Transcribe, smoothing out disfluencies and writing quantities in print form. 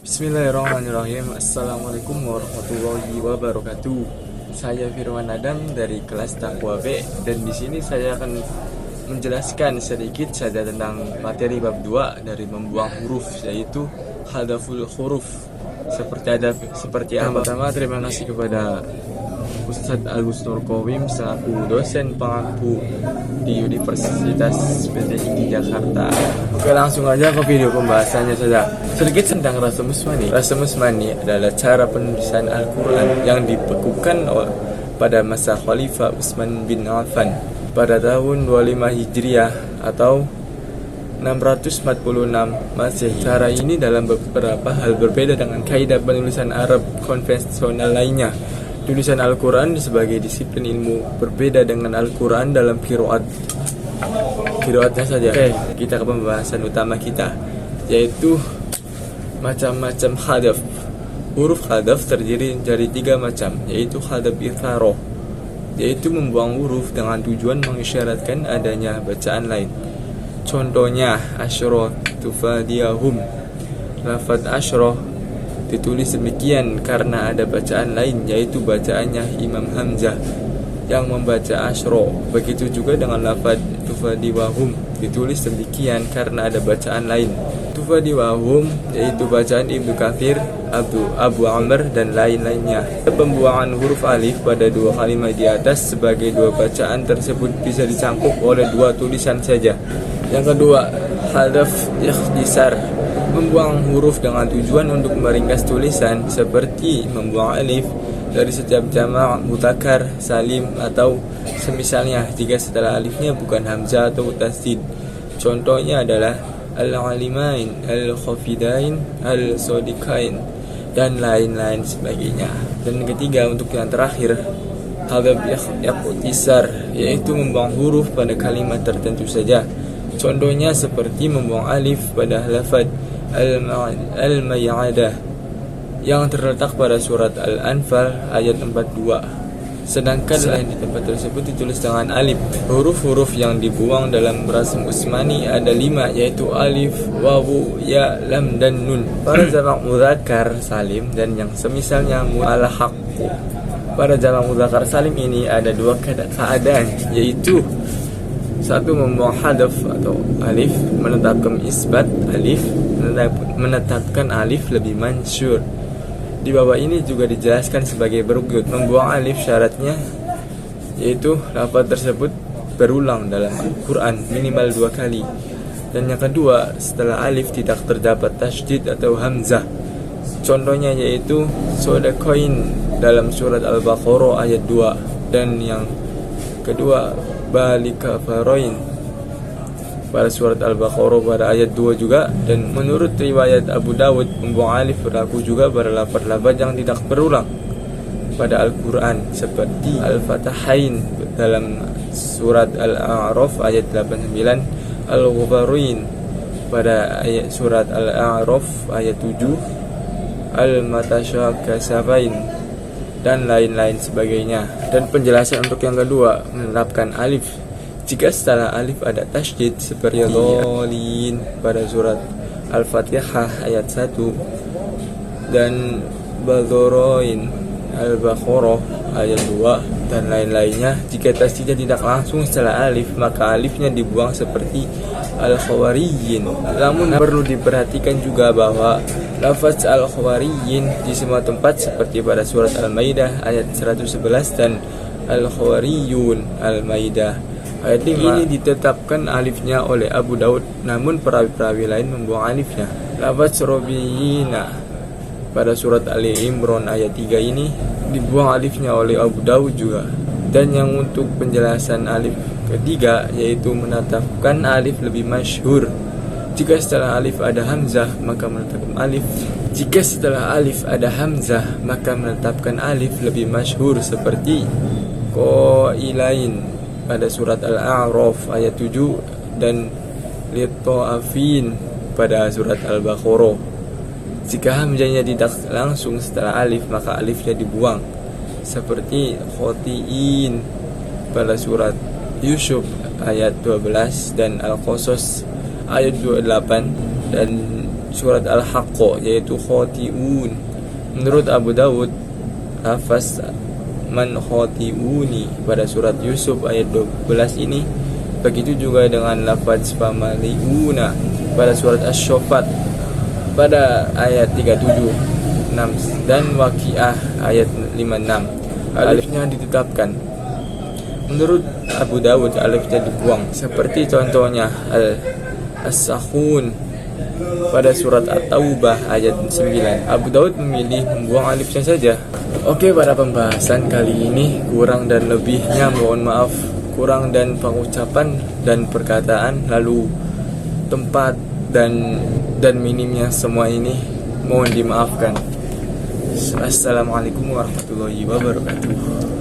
Bismillahirrahmanirrahim. Assalamualaikum warahmatullahi wabarakatuh. Saya Firman Adam dari kelas Taqwa B, dan di sini saya akan menjelaskan sedikit saja tentang materi bab 2 dari membuang huruf, yaitu hadaful huruf. Seperti apa? Pertama, terima kasih kepada Ustadz Agus Nurqawim selaku dosen pengampu di Universitas PTIG Jakarta. Oke, langsung aja ke video pembahasannya saja. Sedikit tentang Rasmus Mani. Rasmus Mani adalah cara penulisan Al-Quran yang dibekukan pada masa Khalifah Utsman bin Affan pada tahun 25 Hijriah atau 646 Masehi. Cara ini dalam beberapa hal berbeda dengan kaidah penulisan Arab konvensional lainnya. Tulisan Al-Quran sebagai disiplin ilmu berbeda dengan Al-Quran dalam qiraatnya saja. Oke, kita ke pembahasan utama kita, yaitu macam-macam hadaf. Huruf hadaf terdiri dari 3 macam, yaitu hadaf itharoh, yaitu membuang huruf dengan tujuan mengisyaratkan adanya bacaan lain. Contohnya asyroh tufadiyahum. Lafaz asyroh ditulis demikian karena ada bacaan lain, yaitu bacaannya Imam Hamzah yang membaca asyro. Begitu juga dengan lafaz tufadiwahum, ditulis demikian karena ada bacaan lain. Tufadiwahum yaitu bacaan Ibnu Katsir, Abu Amr dan lain-lainnya. Pembuangan huruf alif pada 2 kalimat di atas sebagai 2 bacaan tersebut bisa dicangkup oleh 2 tulisan saja. Yang kedua, hadaf ikhtisar, membuang huruf dengan tujuan untuk meringkas tulisan, seperti membuang alif dari setiap jamak mudzakkar salim atau semisalnya jika setelah alifnya bukan hamzah atau tasdid. Contohnya adalah al-alimain, al-khafidain, al-sadiqain dan lain-lain sebagainya. Dan ketiga, untuk yang terakhir, hadaf ikhtisar, yaitu membuang huruf pada kalimat tertentu saja. Contohnya seperti membuang alif pada lafaz al-ma'idah yang terletak pada surat Al-Anfal ayat 42. Sedangkan selain di tempat tersebut ditulis dengan alif. Huruf-huruf yang dibuang dalam Rasmus Mani ada 5, yaitu alif, wawu, ya, lam, dan nun. Pada jamak mudzakkar salim dan yang semisalnya al-haq. Pada jamak mudzakkar salim ini ada 2 keadaan, yaitu 1. Membuang hadaf atau alif, menetapkan isbat alif, menetapkan alif lebih mansyur. Di bawah ini juga dijelaskan sebagai berikut. Membuang alif syaratnya yaitu lafaz tersebut berulang dalam Al-Quran minimal 2 kali. Dan yang kedua, setelah alif tidak terdapat tasydid atau hamzah. Contohnya yaitu sodakoin dalam surat Al-Baqarah ayat 2. Dan yang kedua, balika faroin pada surat Al-Baqarah pada ayat 2 juga. Dan menurut riwayat Abu Dawud, membuang alif berlaku juga pada lafaz-lafaz yang tidak berulang pada Al-Quran, seperti Al-Fatahain dalam surat Al-A'raf ayat 89, Al-Ghafaruin pada ayat surat Al-A'raf ayat 7, Al-Matashakasafain dan lain-lain sebagainya. Dan penjelasan untuk yang kedua, menerapkan alif jika setelah alif ada tasydid, seperti dhalin pada surat Al-Fatihah ayat 1 dan badoroin Al-Baqarah ayat 2 dan lain-lainnya. Jika tasydidnya tidak langsung setelah alif, maka alifnya dibuang seperti al-khawariyin. Namun perlu diperhatikan juga bahwa lafaz al-khawariyin di semua tempat, seperti pada surat Al-Maidah ayat 111 dan al-khawariyun Al-Maidah ayat 5 ini ditetapkan alifnya oleh Abu Daud, namun perawi-perawi lain membuang alifnya. Lafaz robiyina pada surat Ali Imran ayat 3 ini dibuang alifnya oleh Abu Daud juga. Dan yang untuk penjelasan alif ketiga, yaitu menetapkan alif lebih masyhur. Jika setelah alif ada hamzah, maka menetapkan alif. Jika setelah alif ada hamzah, maka menetapkan alif lebih masyhur, seperti qailain pada surat Al-A'raf ayat 7 dan lita'afin pada surat Al-Baqarah. Jika hamzahnya tidak langsung setelah alif, maka alifnya dibuang, seperti khotiin pada surat Yusuf ayat 12 dan Al-Qasas ayat 28. Dan surat Al-Haqqah, yaitu khotiun. Menurut Abu Dawud, lafaz man khotiuni pada surat Yusuf ayat 12 ini. Begitu juga dengan lafaz famaliuna pada surat Asy-Syaffat pada ayat 37, 6 dan Waqiah ayat 56. Alifnya ditetapkan. Menurut Abu Dawud, alifnya dibuang, seperti contohnya As-Sakhun pada surat At-Taubah ayat 9. Abu Dawud memilih membuang alifnya saja. Oke, pada pembahasan kali ini kurang dan lebihnya mohon maaf. Kurang dan pengucapan dan perkataan, lalu tempat dan minimnya semua ini mohon dimaafkan. Assalamualaikum warahmatullahi wabarakatuh.